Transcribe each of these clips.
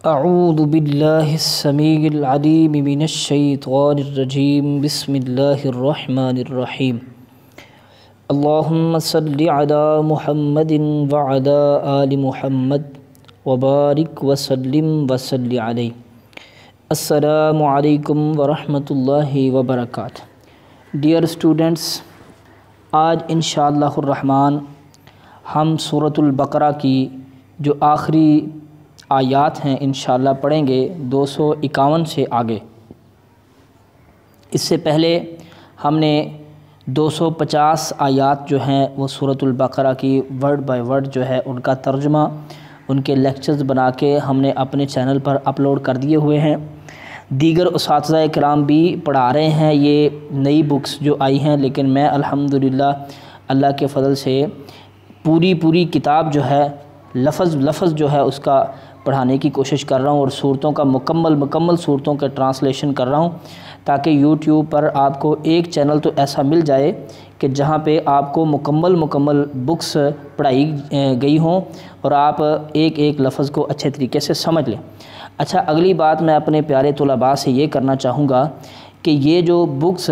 اعوذ باللہ السمیع العلیم من الشیطان الرجیم بسم اللہ الرحمن الرحیم اللہم صل علی محمد وعلی آل محمد وبارک وسلم وصلی علیہ۔ السلام علیکم ورحمۃ اللہ وبرکاتہ۔ ڈیئر اسٹوڈنٹس، آج انشاءاللہ الرحمن ہم سورۃ البقرہ کی جو آخری آیات ہیں انشاءاللہ پڑھیں گے 251 سے آگے۔ اس سے پہلے ہم نے 250 آیات جو ہیں وہ سورۃ البقرہ کی ورڈ بائی ورڈ جو ہے ان کا ترجمہ، ان کے لیکچرز بنا کے ہم نے اپنے چینل پر اپلوڈ کر دیے ہوئے ہیں۔ دیگر اساتذہ کرام بھی پڑھا رہے ہیں یہ نئی بکس جو آئی ہیں، لیکن میں الحمدللہ اللہ کے فضل سے پوری کتاب جو ہے لفظ جو ہے اس کا پڑھانے کی کوشش کر رہا ہوں، اور صورتوں کا مکمل صورتوں کا ٹرانسلیشن کر رہا ہوں، تاکہ یوٹیوب پر آپ کو ایک چینل تو ایسا مل جائے کہ جہاں پہ آپ کو مکمل بکس پڑھائی گئی ہوں اور آپ ایک لفظ کو اچھے طریقے سے سمجھ لیں۔ اچھا، اگلی بات میں اپنے پیارے طلباء سے یہ کرنا چاہوں گا کہ یہ جو بکس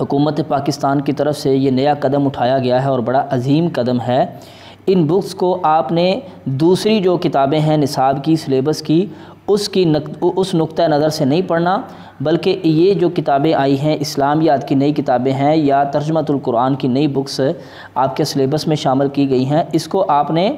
حکومت پاکستان کی طرف سے یہ نیا قدم اٹھایا گیا ہے اور بڑا عظیم قدم ہے، ان بکس کو آپ نے دوسری جو کتابیں ہیں نصاب کی، سلیبس کی، اس نقطہ نظر سے نہیں پڑھنا، بلکہ یہ جو کتابیں آئی ہیں اسلامیات کی نئی کتابیں ہیں یا ترجمۃ القرآن کی نئی بکس آپ کے سلیبس میں شامل کی گئی ہیں، اس کو آپ نے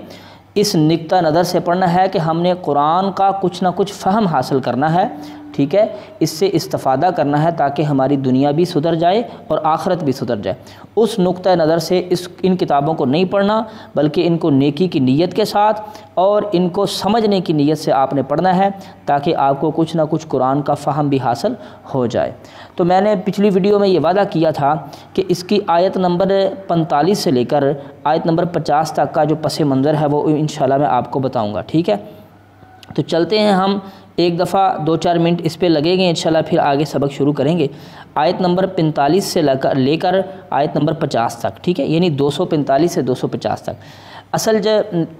اس نقطہ نظر سے پڑھنا ہے کہ ہم نے قرآن کا کچھ نہ کچھ فہم حاصل کرنا ہے، ٹھیک ہے، اس سے استفادہ کرنا ہے تاکہ ہماری دنیا بھی سدھر جائے اور آخرت بھی سدھر جائے۔ اس نقطہ نظر سے ان کتابوں کو نہیں پڑھنا، بلکہ ان کو نیکی کی نیت کے ساتھ اور ان کو سمجھنے کی نیت سے آپ نے پڑھنا ہے، تاکہ آپ کو کچھ نہ کچھ قرآن کا فہم بھی حاصل ہو جائے۔ تو میں نے پچھلی ویڈیو میں یہ وعدہ کیا تھا کہ اس کی آیت نمبر 45 سے لے کر آیت نمبر 50 تک کا جو پس منظر ہے وہ انشاءاللہ میں آپ کو بتاؤں گا، ٹھیک ہے۔ تو چلتے ہیں، ہم ایک دفعہ 2-4 منٹ اس پہ لگیں گے، انشاءاللہ پھر آگے سبق شروع کریں گے۔ آیت نمبر 45 سے لے کر آیت نمبر 50 تک، ٹھیک ہے، یعنی 245 سے 250 تک۔ اصل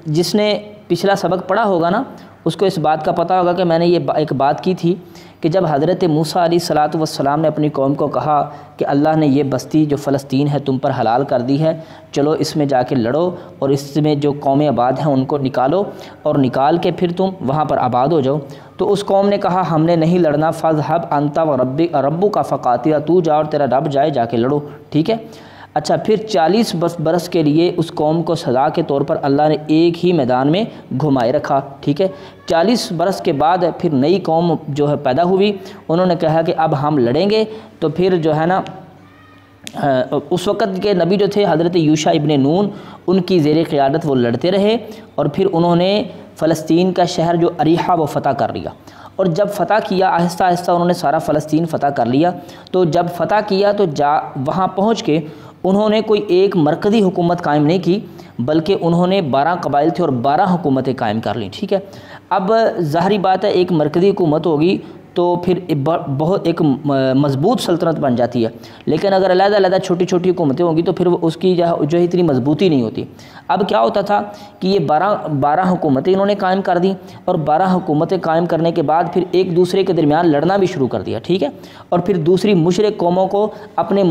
جس نے پچھلا سبق پڑھا ہوگا نا، اس کو اس بات کا پتہ ہوگا کہ میں نے یہ ایک بات کی تھی کہ جب حضرت موسیٰ علیہ الصلوۃ والسلام نے اپنی قوم کو کہا کہ اللہ نے یہ بستی جو فلسطین ہے تم پر حلال کر دی ہے، چلو اس میں جا کے لڑو اور اس میں جو قومیں آباد ہیں ان کو نکالو اور نکال کے پھر تم وہاں پر آباد ہو جاؤ، تو اس قوم نے کہا ہم نے نہیں لڑنا، فاذهب انت وربک فقاتلا، تو جا اور تیرا رب جائے، جا کے لڑو، ٹھیک ہے۔ اچھا، پھر 40 برس کے لیے اس قوم کو سزا کے طور پر اللہ نے ایک ہی میدان میں گھمائے رکھا، ٹھیک ہے۔ 40 برس کے بعد پھر نئی قوم جو ہے پیدا ہوئی، انہوں نے کہا کہ اب ہم لڑیں گے، تو پھر جو ہے نا اس وقت کے نبی جو تھے حضرت یوشع ابن نون، ان کی زیر قیادت وہ لڑتے رہے، اور پھر انہوں نے فلسطین کا شہر جو اریحہ وہ فتح کر لیا، اور جب فتح کیا آہستہ انہوں نے سارا فلسطین فتح کر لیا۔ تو جب فتح کیا تو وہاں پہنچ کے انہوں نے کوئی ایک مرکزی حکومت قائم نہیں کی، بلکہ انہوں نے 12 قبائل تھے اور 12 حکومتیں قائم کر لیں، ٹھیک ہے۔ اب ظاہری بات ہے ایک مرکزی حکومت ہوگی تو پھر بہت ایک مضبوط سلطنت بن جاتی ہے، لیکن اگر علیحدہ چھوٹی حکومتیں ہوں گی تو پھر اس کی جو اتنی مضبوطی نہیں ہوتی۔ اب کیا ہوتا تھا کہ یہ 12 حکومتیں انہوں نے قائم کر دیں، اور 12 حکومتیں قائم کرنے کے بعد پھر ایک دوسرے کے درمیان لڑنا بھی شروع کر دیا، ٹھیک ہے، اور پھر دوسری مشرک قوموں کو اپنے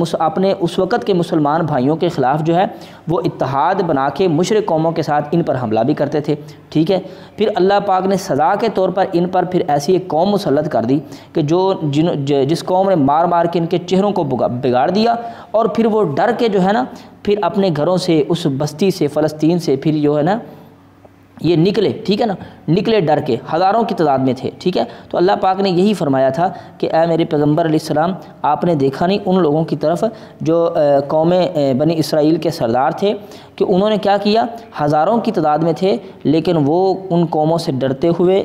اس وقت کے مسلمان بھائیوں کے خلاف جو ہے وہ اتحاد بنا کے مشرک قوموں کے ساتھ ان پر حملہ بھی کرتے تھے، ٹھیک ہے۔ پھر اللہ پاک نے سزا کے طور پر ان پر پھر ایسی ایک قوم مسلط کر دی کہ جس قوم نے مار کے ان کے چہروں کو بگاڑ دیا، اور پھر وہ ڈر کے جو ہے نا پھر اپنے گھروں سے اس بستی سے فلسطین سے پھر جو ہے نا یہ نکلے، ٹھیک ہے نا، نکلے ڈر کے، ہزاروں کی تعداد میں تھے، ٹھیک ہے۔ تو اللہ پاک نے یہی فرمایا تھا کہ اے میرے پیغمبر علیہ السلام، آپ نے دیکھا نہیں ان لوگوں کی طرف جو قوم بنی اسرائیل کے سردار تھے کہ انہوں نے کیا کیا، ہزاروں کی تعداد میں تھے لیکن وہ ان قوموں سے ڈرتے ہوئے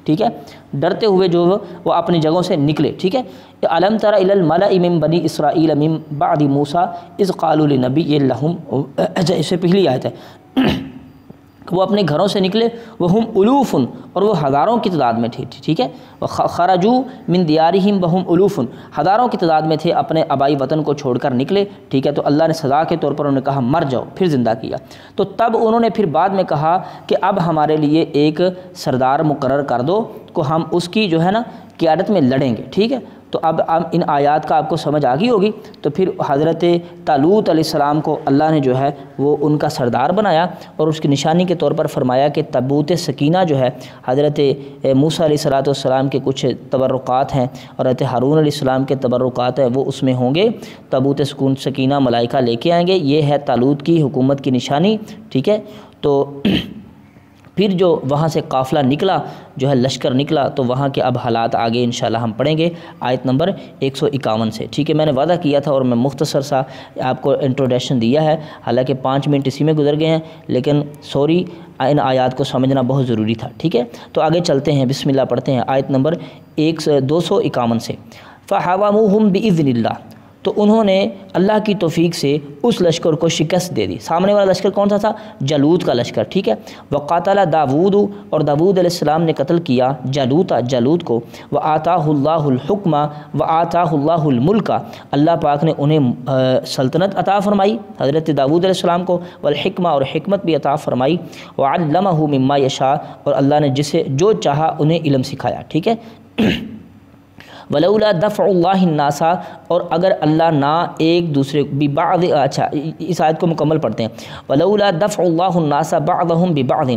ٹھیک ہے، ڈرتے ہوئے جو وہ اپنی جگہوں سے نکلے، ٹھیک ہے۔ الم تر الی الملأ من بنی اسرائیل من بعد موسیٰ اذ قالوا لنبی لہم، اس سے پہلی آیت ہے وہ اپنے گھروں سے نکلے، وہم الوف، اور وہ ہزاروں کی تعداد میں تھے، ٹھیک ہے، خرجوا من دیارہم وہم الوف، ہزاروں کی تعداد میں تھے، اپنے آبائی وطن کو چھوڑ کر نکلے، ٹھیک ہے، تو اللہ نے سزا کے طور پر انہوں نے کہا مر جاؤ، پھر زندہ کیا۔ تو تب انہوں نے پھر بعد میں کہا کہ اب ہمارے لیے ایک سردار مقرر کر دو کو ہم اس کی جو ہے نا قیادت میں لڑیں گے، ٹھیک ہے۔ تو اب ان آیات کا آپ کو سمجھ آ گئی ہوگی۔ تو پھر حضرت طالوت علیہ السلام کو اللہ نے جو ہے وہ ان کا سردار بنایا، اور اس کی نشانی کے طور پر فرمایا کہ تابوت سکینہ جو ہے حضرت موسیٰ علیہ السلام کے کچھ تبرکات ہیں، اور حضرت ہارون علیہ السلام کے تبرکات ہیں، وہ اس میں ہوں گے۔ تابوت سکینہ ملائکہ لے کے آئیں گے، یہ ہے طالوت کی حکومت کی نشانی، ٹھیک ہے۔ تو پھر جو وہاں سے قافلہ نکلا، جو ہے لشکر نکلا، تو وہاں کے اب حالات آگے انشاءاللہ ہم پڑھیں گے آیت نمبر 151 سے، ٹھیک ہے۔ میں نے وعدہ کیا تھا اور میں مختصر سا آپ کو انٹروڈکشن دیا ہے، حالانکہ 5 منٹ اسی میں گزر گئے ہیں، لیکن سوری، ان آیات کو سمجھنا بہت ضروری تھا، ٹھیک ہے۔ تو آگے چلتے ہیں، بسم اللہ پڑھتے ہیں آیت نمبر 251 سے۔ فَحَوَمُوهُمْ بِإِذْنِ اللَّهِ، تو انہوں نے اللہ کی توفیق سے اس لشکر کو شکست دے دی۔ سامنے والا لشکر کون سا تھا؟ جالوت کا لشکر، ٹھیک ہے۔ وقاتل داود، اور داود علیہ السلام نے قتل کیا جالوت کو۔ وآتاہ اللہ الحکم وآتاہ اللہ الملک، اللہ پاک نے انہیں سلطنت عطا فرمائی حضرت داود علیہ السلام کو، والحکمہ، اور حکمت بھی عطا فرمائی، وعلمہ مما یشاء، اور اللہ نے جسے جو چاہا انہیں علم سکھایا، ٹھیک ہے۔ ولولا دفع اللہ الناس، اور اگر اللہ نہ ایک دوسرے ببعض، اچھا اس آیت کو مکمل پڑھتے ہیں۔ ولولا دفع اللہ الناس بعضهم ببعض،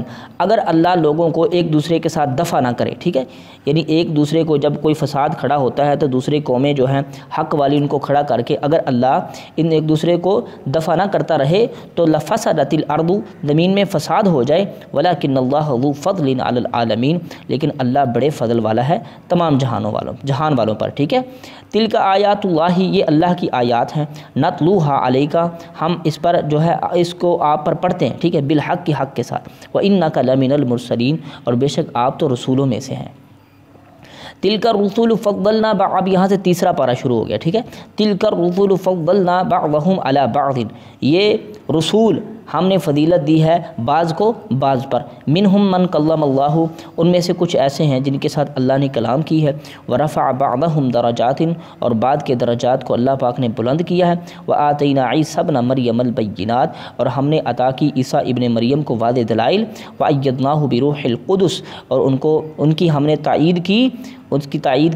اگر اللہ لوگوں کو ایک دوسرے کے ساتھ دفع نہ کرے، ٹھیک ہے، یعنی ایک دوسرے کو جب کوئی فساد کھڑا ہوتا ہے تو دوسری قومیں جو ہیں حق والی ان کو کھڑا کر کے اگر اللہ ان ایک دوسرے کو دفع نہ کرتا رہے تو لفسدت الارض، زمین میں فساد ہو جائے۔ ولکن اللہ ذو فضل علی العالمین، لیکن اللہ بڑے فضل والا ہے تمام جہان والوں پر، ٹھیک ہے۔ تلک آیات اللہ، یہ اللہ کی آیات ہیں، نتلوہا علیک، ہم اس پر جو ہے اس کو آپ پر پڑھتے ہیں، ٹھیک ہے، بالحق کی حق کے ساتھ۔ وانک لمن المرسلین، اور بے شک آپ تو رسولوں میں سے ہیں۔ تلک الرسول فضلنا، اب یہاں سے تیسرا پارہ شروع ہو گیا، ٹھیک ہے۔ تلک الرسول فضلنا بعضهم علی بعض، یہ رسول ہم نے فضیلت دی ہے بعض کو بعض پر۔ منہم من کلم اللہ، ان میں سے کچھ ایسے ہیں جن کے ساتھ اللہ نے کلام کی ہے۔ ورفع بعضهم درجات، اور بعد کے درجات کو اللہ پاک نے بلند کیا ہے۔ وآتینا عیسی ابن مریم البینات، اور ہم نے عطا کی عیسیٰ ابن مریم کو واضح دلائل۔ وأیدناہ بروح القدس، اور ان کی ہم نے تائید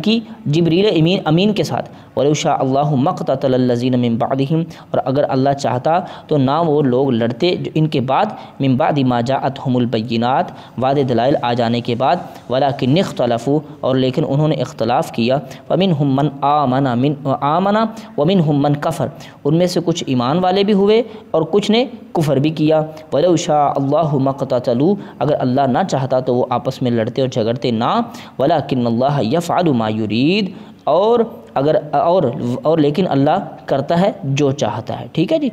کی جبریل امین کے ساتھ۔ وَلَوْ شَاءَ اللَّهُ مَا اقْتَتَلَ الَّذِينَ مِن بَعْدِهِمْ، اور اگر اللہ چاہتا تو نہ وہ لوگ لڑتے جو ان کے بعد، من بعد ما جاءتهم البینات، واضح دلائل آ جانے کے بعد، وَلَكِنِ اخْتَلَفُوا، اور لیکن انہوں نے اختلاف کیا۔ وَمِنْهُمْ مَنْ آمَنَ وَمِنْهُمْ مَنْ كَفَرَ، ان میں سے کچھ ایمان والے بھی ہوئے اور کچھ نے کفر بھی کیا۔ وَلَوْ شَاءَ اللَّهُ مَا اقْتَتَلُوا، اگر اللہ نہ چاہتا تو وہ آپس میں لڑتے اور جھگڑتے نہ۔ وَلَكِنَّ اللَّهَ يَفْعَلُ مَا يُرِيدُ، اور لیکن اللہ کرتا ہے جو چاہتا ہے، ٹھیک ہے جی۔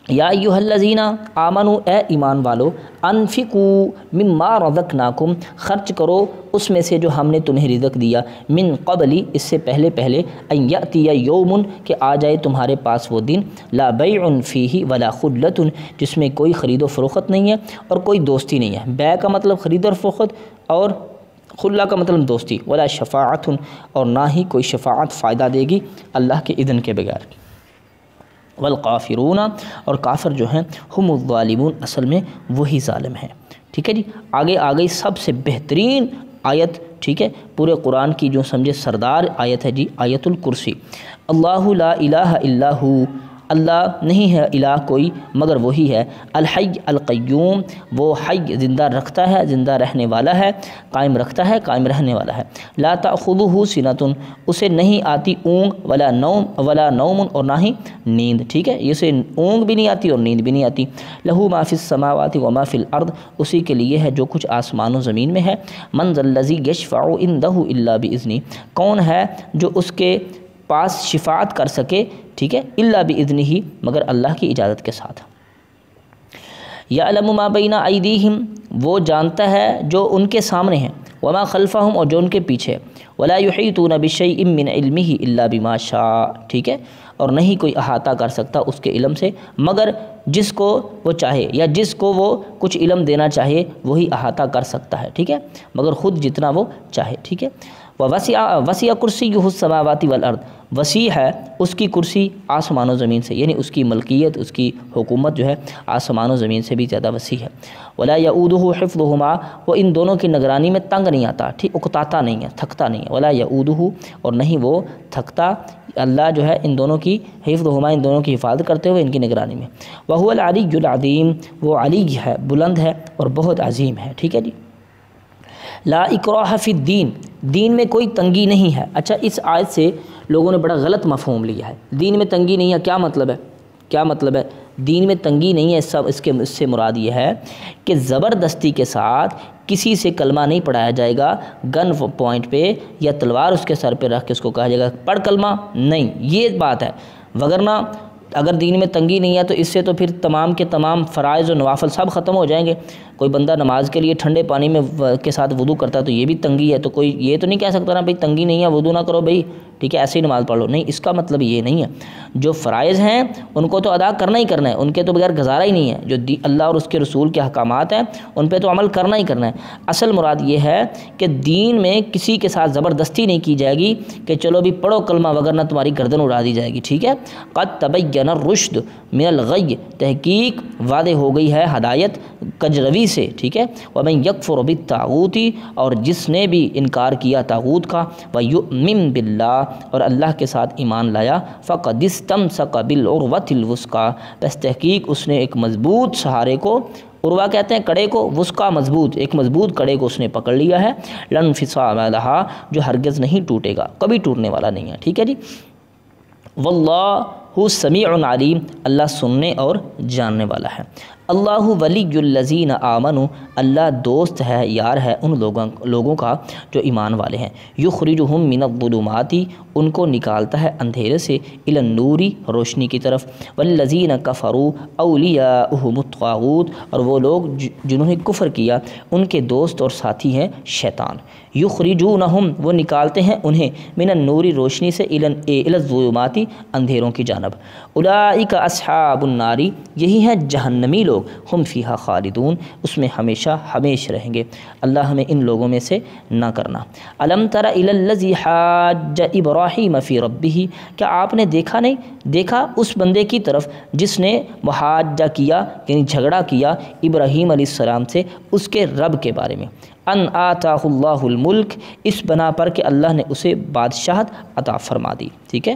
یا ایھا الذین آمنوا، اے ایمان والو، انفقوا مما رزقناکم، خرچ کرو اس میں سے جو ہم نے تمہیں رزق دیا، من قبل، اس سے پہلے ان یاتی یوم، کہ آ جائے تمہارے پاس وہ دن، لا بیع فیہ ولا خلۃ، جس میں کوئی خرید و فروخت نہیں ہے اور کوئی دوستی نہیں ہے۔ بیع کا مطلب خرید اور فروخت، اور خلہ کا مطلب دوستی، ولا شفاعت، اور نہ ہی کوئی شفاعت فائدہ دے گی اللہ کے اذن کے بغیر۔ والکافرون، اور کافر جو ہیں، ہم الظالمون، اصل میں وہی ظالم ہیں، ٹھیک ہے جی۔ آگے سب سے بہترین آیت، ٹھیک ہے، پورے قرآن کی جو سمجھے سردار آیت ہے جی، آیت الکرسی۔ اللہ لا الہ الا ہو، اللہ نہیں ہے الہ کوئی مگر وہی ہے، الحی القیوم، وہ حی زندہ رکھتا ہے، زندہ رہنے والا ہے، قائم رکھتا ہے، قائم رہنے والا ہے۔ لا تأخذہ سنۃ، اسے نہیں آتی اونگ، ولا نوم، اور نہ ہی نیند، ٹھیک ہے، اسے اونگ بھی نہیں آتی اور نیند بھی نہیں آتی۔ لہ ما فی السماوات و ما فی الارض، اسی کے لیے ہے جو کچھ آسمان و زمین میں ہے۔ من ذا الذی یشفع عندہ الا باذنہ، کون ہے جو اس کے پاس شفاعت کر سکے، ٹھیک ہے، الا باذنہ، مگر اللہ کی اجازت کے ساتھ۔ یعلم ما بین ایدیہم، وہ جانتا ہے جو ان کے سامنے ہیں، وما خلفہم اور جو ان کے پیچھے، ولا یحیطون بشیء من علمہ الا بما شاء، ٹھیک ہے، اور نہیں کوئی احاطہ کر سکتا اس کے علم سے مگر جس کو وہ چاہے، یا جس کو وہ کچھ علم دینا چاہے وہی احاطہ کر سکتا ہے، ٹھیک ہے، مگر خود جتنا وہ چاہے، ٹھیک ہے۔ وَوَسِعَ كُرْسِيُّهُ السَّمَاوَاتِ وَالْأَرْضِ، وسیع ہے اس کی کرسی آسمان و زمین سے، یعنی اس کی ملکیت، اس کی حکومت جو ہے آسمان و زمین سے بھی زیادہ وسیع ہے۔ وَلَا يَؤُودُهُ حِفْظُهُمَا، وہ ان دونوں کی نگرانی میں تنگ نہیں آتا، ٹھیک، اکتاتا نہیں ہے، تھکتا نہیں ہے۔ وَلَا يَؤُودُهُ، اور نہیں وہ تھکتا، اللہ جو ہے ان دونوں کی حفظُهُمَا، ان دونوں کی حفاظت کرتے ہوئے ان کی نگرانی میں۔ وَهُوَ الْعَلِيُّ الْعَظِيمُ، وہ علی ہے، بلند ہے اور بہت عظیم ہے، ٹھیک ہے جی۔ لا اکراہ فی الدین، دین میں کوئی تنگی نہیں ہے۔ اچھا، اس آیت سے لوگوں نے بڑا غلط مفہوم لیا ہے، دین میں تنگی نہیں ہے، کیا مطلب ہے؟ کیا مطلب ہے؟ دین میں تنگی نہیں ہے، اس سے مراد یہ ہے کہ زبردستی کے ساتھ کسی سے کلمہ نہیں پڑھایا جائے گا گن پوائنٹ پہ، یا تلوار اس کے سر پہ رکھ کے اس کو کہا جائے گا پڑھ کلمہ، نہیں، یہ بات ہے۔ وگرنہ اگر دین میں تنگی نہیں ہے تو اس سے تو پھر تمام کے تمام فرائض و نوافل سب ختم ہو جائیں گے۔ کوئی بندہ نماز کے لیے ٹھنڈے پانی میں کے ساتھ وضو کرتا ہے تو یہ بھی تنگی ہے، تو کوئی یہ تو نہیں کہہ سکتا نا بھئی تنگی نہیں ہے وضو نہ کرو بھئی، ٹھیک ہے، ایسے ہی نماز پڑھ لو، نہیں، اس کا مطلب یہ نہیں ہے۔ جو فرائض ہیں ان کو تو ادا کرنا ہی کرنا ہے، ان کے تو بغیر گزارا ہی نہیں ہے۔ جو اللہ اور اس کے رسول کے احکامات ہیں ان پہ تو عمل کرنا ہی کرنا ہے۔ اصل مراد یہ ہے کہ دین میں کسی کے ساتھ زبردستی نہیں کی جائے گی کہ چلو بھی پڑھو کلمہ ورنہ تمہاری گردن اڑا دی جائے گی، ٹھیک ہے۔ قد تبین الرشد من الغی، تحقیق واضح ہو گئی ہے ہدایت کجروی سے، ٹھیک ہے۔ ومن یکفر بالطاغوت، اور جس نے بھی انکار کیا طاغوت کا، ویؤمن باللہ، اور اللہ کے ساتھ ایمان لایا، فقد استمسک بالعروۃ الوثقی، بس تحقیق اس نے ایک مضبوط سہارے کو، عروہ کہتے ہیں کڑے کو، وثقی مضبوط، ایک مضبوط کڑے کو اس نے پکڑ لیا ہے، لن انفصام لہا، جو ہرگز نہیں ٹوٹے گا، کبھی ٹوٹنے والا نہیں ہے، ٹھیک ہے جی۔ واللہ سمیع علیم، اللہ سننے اور جاننے والا ہے۔ اللہ ولی الذین آمنوا، اللہ دوست ہے، یار ہے ان لوگوں کا جو ایمان والے ہیں۔ یخرجہم من الظلمات، ان کو نکالتا ہے اندھیرے سے، الی النور، روشنی کی طرف۔ والذین کفروا اولیاؤہم الطاغوت، اور وہ لوگ جنہوں نے کفر کیا ان کے دوست اور ساتھی ہیں شیطان۔ یخرجونہم، وہ نکالتے ہیں انہیں، من النور، روشنی سے، الی الظلمات، اندھیروں کی جانب۔ اولئک اصحاب النار، یہی ہیں جہنمی لوگ، ہم فیہا خالدون، اس میں ہمیشہ ہمیش رہیں گے۔ اللہ ہمیں ان لوگوں میں سے نہ کرنا۔ الم تر الی الذی حاج ابراہیم فی ربہ، کیا آپ نے دیکھا اس بندے کی طرف جس نے محاجہ کیا، یعنی جھگڑا کیا ابراہیم علیہ السلام سے اس کے رب کے بارے میں۔ ان آتاہ اللہ الملک، اس بنا پر کہ اللہ نے اسے بادشاہت عطا فرما دی، ٹھیک ہے۔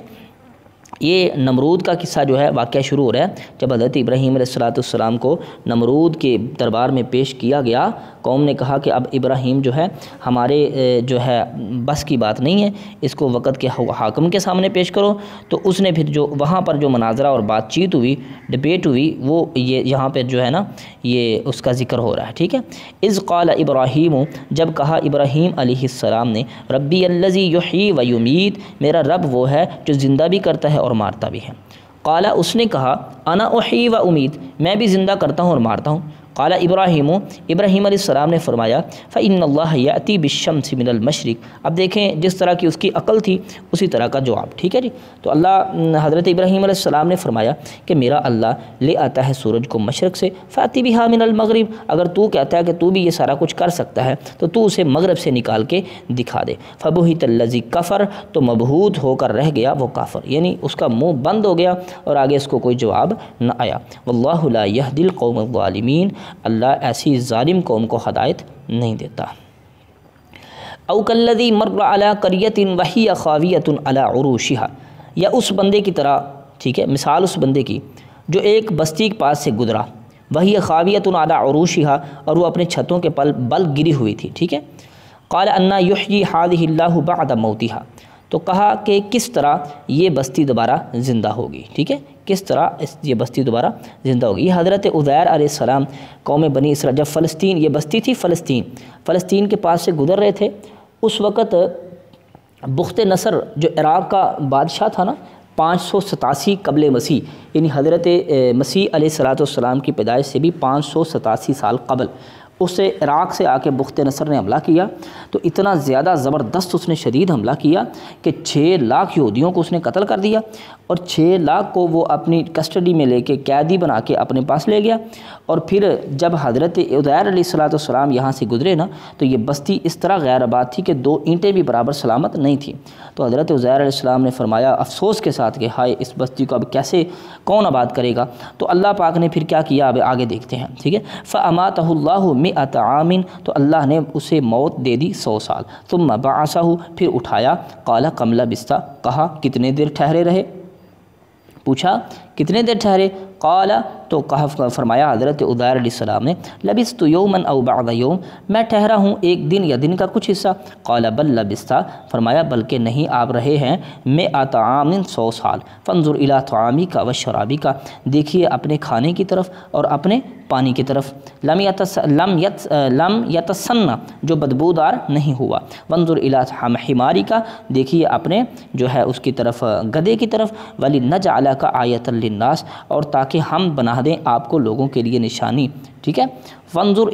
یہ نمرود کا قصہ جو ہے واقعہ شروع ہو رہا ہے جب حضرت ابراہیم علیہ السلام کو نمرود کے دربار میں پیش کیا گیا۔ قوم نے کہا کہ اب ابراہیم جو ہے ہمارے جو ہے بس کی بات نہیں ہے، اس کو وقت کے حاکم کے سامنے پیش کرو۔ تو اس نے پھر جو وہاں پر جو مناظرہ اور بات چیت ہوئی، ڈبیٹ ہوئی، وہ یہاں پہ جو ہے نا یہ اس کا ذکر ہو رہا ہے، ٹھیک ہے۔ اذ قال ابراہیم، جب کہا ابراہیم علیہ السلام نے، ربی الذی یحیی و یمیت، میرا رب وہ ہے جو زندہ بھی کرتا ہے اور مارتا بھی ہے۔ قال، اس نے کہا، انا احیی و امیت، میں بھی زندہ کرتا ہوں اور مارتا ہوں۔ قال ابراہیم علیہ السلام نے فرمایا، فإن اللہ یأتی بالشمس من المشرق، اب دیکھیں جس طرح کی اس کی عقل تھی اسی طرح کا جواب، ٹھیک ہے جی۔ تو اللہ حضرت ابراہیم علیہ السلام نے فرمایا کہ میرا اللہ لے آتا ہے سورج کو مشرق سے، فأتی بہا من المغرب، اگر تو کہتا ہے کہ تو بھی یہ سارا کچھ کر سکتا ہے تو تو اسے مغرب سے نکال کے دکھا دے۔ فبہت الذی کفر، تو مبہوت ہو کر رہ گیا وہ کافر، یعنی اس کا منہ بند ہو گیا اور آگے اس کو کوئی جواب نہ آیا۔ واللہ لا یہدی القوم الظالمین، اللہ ایسی ظالم قوم کو ہدایت نہیں دیتا۔ او کالذی مر علی قریۃ وہی خاویۃ علی عروشہا، یا اس بندے کی طرح، ٹھیک ہے، مثال اس بندے کی جو ایک بستی کے پاس سے گزرا، وہی خاویۃ علی عروشہا، اور وہ اپنے چھتوں کے بل گری ہوئی تھی، ٹھیک ہے۔ قال انا یحیی ہذہ اللہ بعد موتہا، تو کہا کہ کس طرح یہ بستی دوبارہ زندہ ہوگی، ٹھیک ہے، کس طرح یہ بستی دوبارہ زندہ ہوگی۔ یہ حضرت عزیر علیہ السلام قوم بنی اسرائیل، جب فلسطین، یہ بستی تھی فلسطین کے پاس سے گزر رہے تھے، اس وقت بخت نصر جو عراق کا بادشاہ تھا نا، 587 قبل مسیح، یعنی حضرت مسیح علیہ السلام کی پیدائش سے بھی 587 سال قبل، اس سے عراق سے آ کے بخت نصر نے حملہ کیا، تو اتنا زیادہ زبردست اس نے شدید حملہ کیا کہ 6 لاکھ یہودیوں کو اس نے قتل کر دیا، اور 6 لاکھ کو وہ اپنی کسٹڈی میں لے کے قیدی بنا کے اپنے پاس لے گیا۔ اور پھر جب حضرت عزیر علیہ السلام یہاں سے گزرے نا، تو یہ بستی اس طرح غیر آباد تھی کہ 2 اینٹیں بھی برابر سلامت نہیں تھیں۔ تو حضرت عزیر علیہ السلام نے فرمایا افسوس کے ساتھ کہ ہائے اس بستی کو اب کیسے کون آباد کرے گا؟ تو اللہ پاک نے پھر کیا کیا، اب آگے دیکھتے ہیں، ٹھیک ہے۔ فَأَمَاتَهُ اللَّهُ مِئَةَ عَامٍ، تو اللہ نے اسے موت دے دی 100 سال۔ ثُمَّ بَعَثَهُ، پھر اٹھایا، قَالَ كَمْ لَبِثْتَ، کہا کتنے دیر ٹھہرے رہے، پوچھا کتنے دیر ٹھہرے، قال، تو کہا فرمایا حضرت عزیر علیہ السلام نے لبثت یوما او بعض یوم، میں ٹھہرا ہوں ایک دن یا دن کا کچھ حصہ۔ قال بل لبثت، فرمایا بلکہ نہیں آپ رہے ہیں 100 عام 100 سال۔ فانظر الی طعامک و شرابک، دیکھیے اپنے کھانے کی طرف اور اپنے پانی کی طرف، لم یتسنہ، جو بدبودار نہیں ہوا، وانظر الی حمارک، دیکھیے اپنے جو ہے اس کی طرف گدھے کی طرف، ولنجعلک آیۃ للناس، اور تاکہ ہم بنا دیں آپ کو لوگوں کے لیے نشانی، ٹھیک ہے۔ وانظر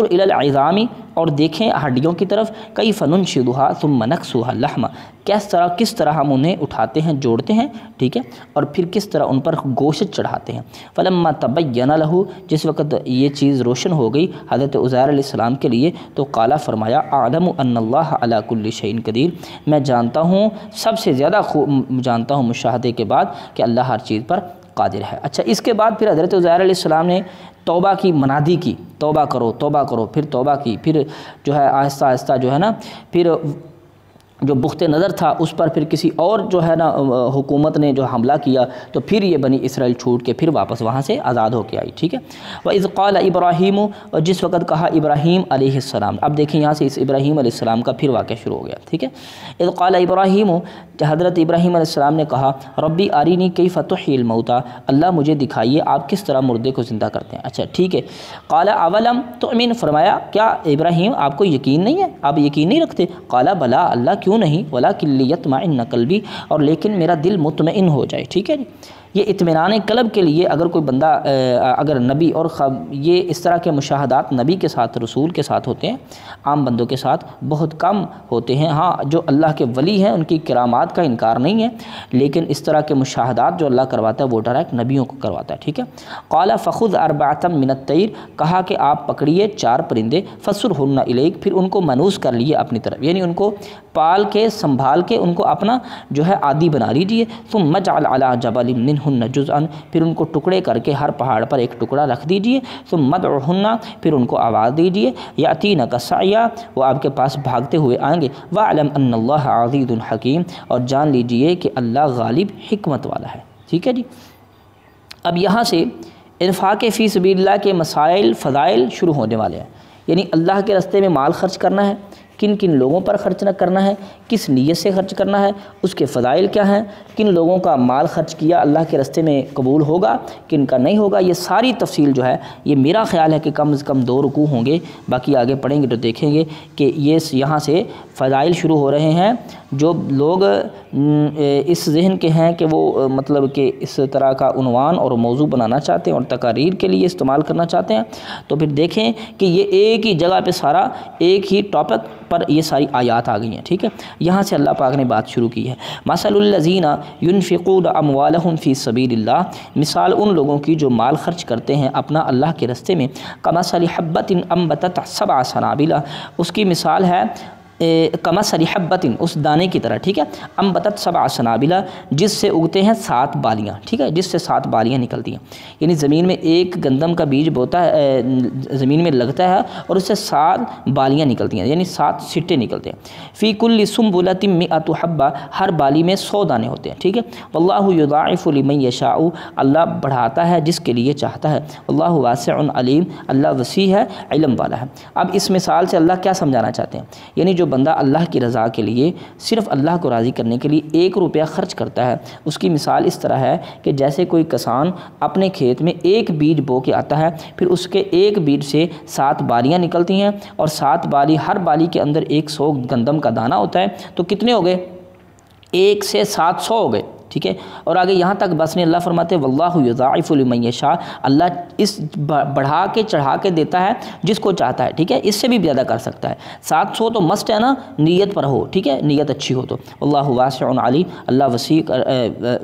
الی العظام، اور دیکھیں ہڈیوں کی طرف، کیف ننشدھا ثم نکسوھا لحما، کس طرح ہم انہیں اٹھاتے ہیں جوڑتے ہیں، ٹھیک ہے، اور پھر کس طرح ان پر گوشت چڑھاتے ہیں۔ فلما تبین لہ، جس وقت یہ چیز روشن ہو گئی حضرت عزیر علیہ السلام کے لیے، تو قال، فرمایا اعلم ان اللہ علی کل شیء قدیر، میں جانتا ہوں، سب سے زیادہ جانتا ہوں مشاہدے کے بعد کہ اللہ ہر چیز پر قادر ہے۔ اچھا، اس کے بعد پھر حضرت عزیر علیہ السلام نے توبہ کی منادی کی، توبہ کرو توبہ کرو، پھر توبہ کی، پھر جو ہے آہستہ آہستہ جو ہے نا، پھر جو بخت نظر تھا اس پر پھر کسی اور جو ہے نا حکومت نے جو حملہ کیا، تو پھر یہ بنی اسرائیل چھوٹ کے پھر واپس وہاں سے آزاد ہو کے آئی، ٹھیک ہے۔ وَإِذْ قَالَ إِبْرَاهِيمُ، اور جس وقت کہا ابراہیم علیہ السلام، اب دیکھیں یہاں سے اس ابراہیم علیہ السلام کا پھر واقعہ شروع ہو گیا، ٹھیک ہے۔ اِذْ قَالَ إِبْرَاهِيمُ، حضرت ابراہیم علیہ السلام نے کہا ربی ارینی کیف تحیی الموتیٰ، اللہ مجھے دکھائیے آپ کس طرح مردے کو زندہ کرتے ہیں۔ اچھا ٹھیک ہے۔ قال اولم تؤمن، فرمایا کیا ابراہیم آپ کو یقین نہیں ہے، آپ یقین نہیں رکھتے؟ قال بلا، اللہ کیوں نہیں، ولکن لیطمئن قلبی، اور لیکن میرا دل مطمئن ہو جائے، ٹھیک ہے جی۔ یہ اطمینان قلب کے لیے اگر کوئی بندہ اگر نبی اور یہ اس طرح کے مشاہدات نبی کے ساتھ رسول کے ساتھ ہوتے ہیں، عام بندوں کے ساتھ بہت کم ہوتے ہیں۔ ہاں جو اللہ کے ولی ہیں ان کی کرامات کا انکار نہیں ہے، لیکن اس طرح کے مشاہدات جو اللہ کرواتا ہے وہ ڈائریکٹ نبیوں کو کرواتا ہے، ٹھیک ہے۔ قال فخذ اربعۃ من الطیر، کہا کہ آپ پکڑیے 4 پرندے، فصرہن الیک، پھر ان کو منوس کر لیے اپنی طرف، یعنی ان کو پال کے سنبھال کے ان کو اپنا جو ہے عادی بنا لیجیے۔ ثم اجعل علی جبل منہن جزءا، پھر ان کو ٹکڑے کر کے ہر پہاڑ پر ایک ٹکڑا رکھ دیجیے۔ ثم ادعہن، پھر ان کو آواز دیجیے، یاتینک سعیا، وہ آپ کے پاس بھاگتے ہوئے آئیں گے۔ واعلم ان اللہ عزیز حکیم، اور جان لیجیے کہ اللہ غالب حکمت والا ہے، ٹھیک ہے جی۔ اب یہاں سے انفاق فی سبیل اللہ کے مسائل فضائل شروع ہونے والے ہیں، یعنی اللہ کے راستے میں مال خرچ کرنا ہے، کن کن لوگوں پر خرچ نہ کرنا ہے، کس نیت سے خرچ کرنا ہے، اس کے فضائل کیا ہیں، کن لوگوں کا مال خرچ کیا اللہ کے راستے میں قبول ہوگا، کن کا نہیں ہوگا، یہ ساری تفصیل جو ہے یہ میرا خیال ہے کہ کم از کم 2 رکوع ہوں گے، باقی آگے پڑھیں گے تو دیکھیں گے کہ یہ یہاں سے فضائل شروع ہو رہے ہیں۔ جو لوگ اس ذہن کے ہیں کہ وہ مطلب کہ اس طرح کا عنوان اور موضوع بنانا چاہتے ہیں اور تقاریر کے لیے استعمال کرنا چاہتے ہیں، تو پھر دیکھیں کہ یہ ایک ہی جگہ پہ سارا ایک ہی ٹاپک پر یہ ساری آیات آ گئی ہیں، ٹھیک ہے۔ یہاں سے اللہ پاک نے بات شروع کی ہے، مثل الذین ينفقون اموالهم فی سبیل اللہ، مثال ان لوگوں کی جو مال خرچ کرتے ہیں اپنا اللہ کے راستے میں، کمثل حبۃ انبتت 7 سنابل، اس کی مثال ہے کمثل حبۃ، اس دانے کی طرح، ٹھیک ہے، انبتت 7 سنابل، جس سے اگتے ہیں 7 بالیاں، ٹھیک ہے، جس سے 7 بالیاں نکلتی ہیں، یعنی زمین میں ایک گندم کا بیج بوتا ہے، زمین میں لگتا ہے اور اس سے 7 بالیاں نکلتی ہیں، یعنی 7 سٹے نکلتے ہیں۔ فی کل سنبلۃ 100 حبہ، ہر بالی میں 100 دانے ہوتے ہیں، ٹھیک ہے۔ واللہ یضاعف لمن یشاء، اللہ بڑھاتا ہے جس کے لیے چاہتا ہے، اللہ واسع علیم، اللہ وسیع ہے، علم والا ہے۔ اب اس مثال سے اللہ کیا سمجھانا چاہتے ہیں، یعنی جو بندہ اللہ کی رضا کے لیے صرف اللہ کو راضی کرنے کے لیے 1 روپیہ خرچ کرتا ہے، اس کی مثال اس طرح ہے کہ جیسے کوئی کسان اپنے کھیت میں 1 بیج بو کے آتا ہے، پھر اس کے 1 بیج سے 7 بالیاں نکلتی ہیں، اور 7 بالی، ہر بالی کے اندر 100 گندم کا دانہ ہوتا ہے، تو کتنے ہو گئے؟ 1 سے 700 ہو گئے، ٹھیک ہے۔ اور آگے یہاں تک بس نہیں، اللہ فرماتے واللہ یضاعف لمن یشاء، اللہ اس بڑھا کے چڑھا کے دیتا ہے جس کو چاہتا ہے، ٹھیک ہے، اس سے بھی زیادہ کر سکتا ہے۔ 700 تو مست ہے نا، نیت پر ہو، ٹھیک ہے، نیت اچھی ہو تو۔ واللہ واسع علیم، اللہ وسیع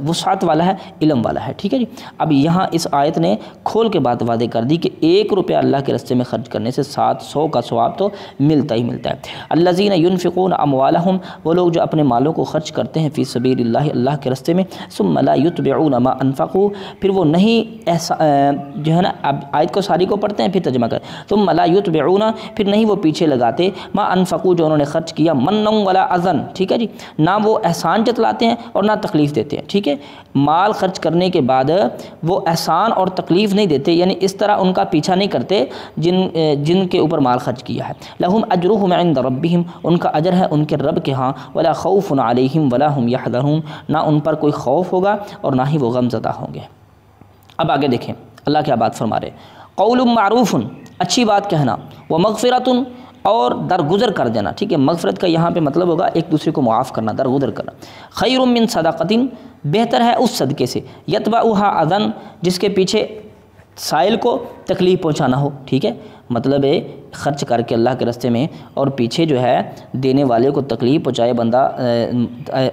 وسعت والا ہے، علم والا ہے، ٹھیک ہے جی۔ اب یہاں اس آیت نے کھول کے بات واضح کر دی کہ 1 روپیہ اللہ کے راستے میں خرچ کرنے سے 700 کا ثواب تو ملتا ہی ملتا ہے۔ الذین ینفقون اموالہم، وہ لوگ جو اپنے مالوں کو خرچ کرتے ہیں فی سبیل اللہ، اللہ کے راستے میں، ثم لا یتبعون ما انفقوا، پھر وہ نہیں جو ہے نا، اب آیت کو ساری کو پڑھتے ہیں پھر ترجمہ کریں۔ ثم لا یتبعون، پھر نہیں وہ پیچھے لگاتے، ما انفقوا، جو انہوں نے خرچ کیا، منًا ولا اذًا، ٹھیک ہے جی، نہ وہ احسان جتلاتے ہیں اور نہ تکلیف دیتے ہیں، ٹھیک ہے۔ مال خرچ کرنے کے بعد وہ احسان اور تکلیف نہیں دیتے، یعنی اس طرح ان کا پیچھا نہیں کرتے جن کے اوپر مال خرچ کیا ہے۔ لہم اجرہم عند ربہم، ان کا اجر ہے ان کے رب کے ہاں، ولا خوف علیہم ولا ہم یحزنون، نہ ان پر کوئی خوف ہوگا اور نہ ہی وہ غم زدہ ہوں گے۔ اب آگے دیکھیں اللہ کیا بات فرما رہے، قول معروف، اچھی بات کہنا، ومغفرۃ، اور درگزر کر دینا، ٹھیک ہے۔ مغفرت کا یہاں پہ مطلب ہوگا ایک دوسرے کو معاف کرنا، درگزر کرنا۔ خیر من صدقۃ، بہتر ہے اس صدقے سے، یتبعھا اذًا، جس کے پیچھے سائل کو تکلیف پہنچانا ہو، ٹھیک ہے۔ مطلب ہے خرچ کر کے اللہ کے راستے میں اور پیچھے جو ہے دینے والے کو تکلیف پہنچائے بندہ،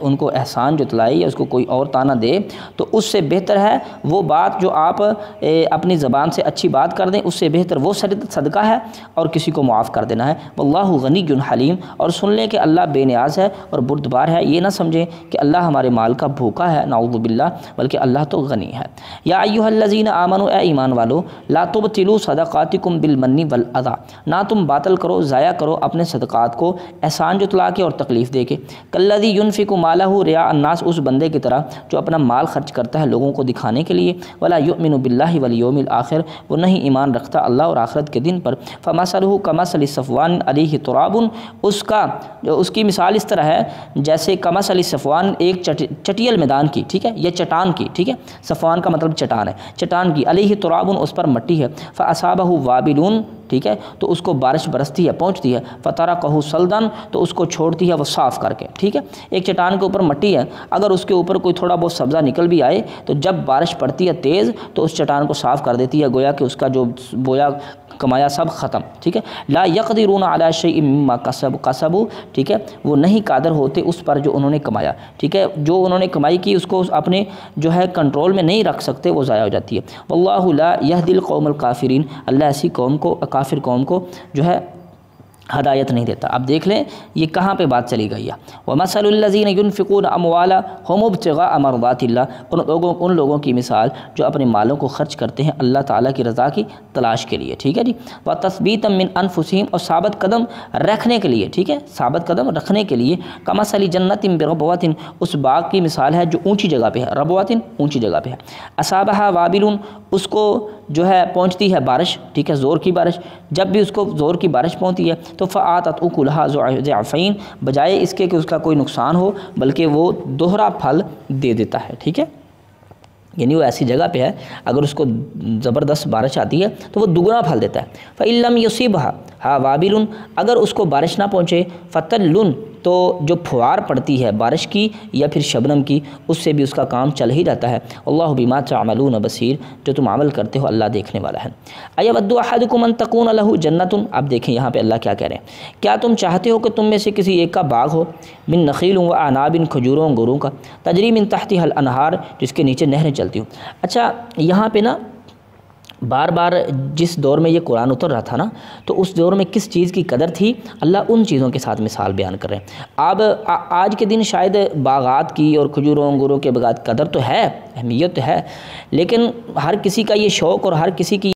ان کو احسان جتلائے یا اس کو کوئی اور طعنہ دے، تو اس سے بہتر ہے وہ بات جو آپ اپنی زبان سے اچھی بات کر دیں، اس سے بہتر وہ صدقہ ہے اور کسی کو معاف کر دینا ہے۔ واللہ غنی حلیم، اور سن لیں کہ اللہ بے نیاز ہے اور بردبار ہے، یہ نہ سمجھیں کہ اللہ ہمارے مال کا بھوکا ہے، نعوذ باللہ، بلکہ اللہ تو غنی ہے۔ یا ایھا الذین آمنوا، اے ایمان والو، لا تبطلوا صدقاتکم بالمن والاذی، نہ تم باطل کرو، ضائع کرو اپنے صدقات کو احسان جتلا کے اور تکلیف دے کے۔ کالذی ینفق مالہ رئاء الناس، اس بندے کی طرح جو اپنا مال خرچ کرتا ہے لوگوں کو دکھانے کے لیے، ولا یؤمن باللہ والیوم الآخر، وہ نہیں ایمان رکھتا اللہ اور آخرت کے دن پر۔ فمثلہ کمثل صفوان علیہ تراب، اس کی مثال اس طرح ہے جیسے کمثل صفوان، ایک چٹیل میدان کی، ٹھیک ہے، یا چٹان کی، ٹھیک ہے، صفوان کا مطلب چٹان ہے، چٹان کی، علیہ تراب، اس پر مٹی ہے، فاصابہ وابل، ٹھیک ہے، تو اس کو بارش برستی ہے، پہنچتی ہے، فترکہ صلدا، تو اس کو چھوڑتی ہے وہ صاف کر کے، ٹھیک ہے۔ ایک چٹان کے اوپر مٹی ہے، اگر اس کے اوپر کوئی تھوڑا بہت سبزہ نکل بھی آئے تو جب بارش پڑتی ہے تیز تو اس چٹان کو صاف کر دیتی ہے، گویا کہ اس کا جو بویا کمایا سب ختم، ٹھیک ہے۔ لا یقدرون علی شیء مما کسبوا، ٹھیک ہے، وہ نہیں قادر ہوتے اس پر جو انہوں نے کمایا، ٹھیک ہے، جو انہوں نے کمائی کی اس کو اپنے جو ہے کنٹرول میں نہیں رکھ سکتے، وہ ضائع ہو جاتی ہے۔ واللہ لا یہدی القوم الکافرین، اللہ ایسی قوم کو، کافر قوم کو جو ہے ہدایت نہیں دیتا۔ اب دیکھ لیں یہ کہاں پہ بات چلی گئی ہے، وَمَثَلُ الَّذِينَ يُنْفِقُونَ أَمْوَالَهُمُ ابْتِغَاءَ مَرْضَاتِ اللَّهِ، ان لوگوں کی مثال جو اپنے مالوں کو خرچ کرتے ہیں اللہ تعالیٰ کی رضا کی تلاش کے لیے، ٹھیک ہے جی، وَتَثْبِيتًا مِنْ أَنفُسِهِمْ، اور ثابت قدم رکھنے کے لیے، ٹھیک ہے، ثابت قدم رکھنے کے لیے، كَمَثَلِ جَنَّةٍ بِرَبْوَةٍ، اس باغ کی مثال ہے جو اونچی جگہ پہ ہے، ربوۃ اونچی جگہ پہ ہے، أَصَابَهَا وَابِلٌ، اس کو جو ہے پہنچتی ہے بارش، ٹھیک ہے، زور کی بارش، جب بھی اس کو زور کی بارش پہنچتی ہے تو فآتت اکلھا ضعفین، بجائے اس کے کہ اس کا کوئی نقصان ہو بلکہ وہ دوہرا پھل دے دیتا ہے، ٹھیک ہے، یعنی وہ ایسی جگہ پہ ہے اگر اس کو زبردست بارش آتی ہے تو وہ دگنا پھل دیتا ہے۔ فَإِن لَمْ يُصِبْهَا وَابِلٌ، اگر اس کو بارش نہ پہنچے، فَتَلٌ، تو جو پھوار پڑتی ہے بارش کی یا پھر شبنم کی، اس سے بھی اس کا کام چل ہی جاتا ہے۔ اللہ بما تعملون بصیر، جو تم عمل کرتے ہو اللہ دیکھنے والا ہے۔ ایود احدکم ان تکون لہ جنۃ، اب دیکھیں یہاں پہ اللہ کیا کہہ رہے ہیں، کیا تم چاہتے ہو کہ تم میں سے کسی ایک کا باغ ہو، من نخیل و اعناب، کھجوروں انگوروں کا، تجری من تحتها الانہار، جس کے نیچے نہریں چلتی ہوں۔ اچھا یہاں پہ نا بار بار جس دور میں یہ قرآن اتر رہا تھا نا، تو اس دور میں کس چیز کی قدر تھی، اللہ ان چیزوں کے ساتھ مثال بیان کر رہے ہیں۔ اب آج کے دن شاید باغات کی اور کھجوروں انگوروں کے باغات قدر تو ہے، اہمیت ہے، لیکن ہر کسی کا یہ شوق اور ہر کسی کی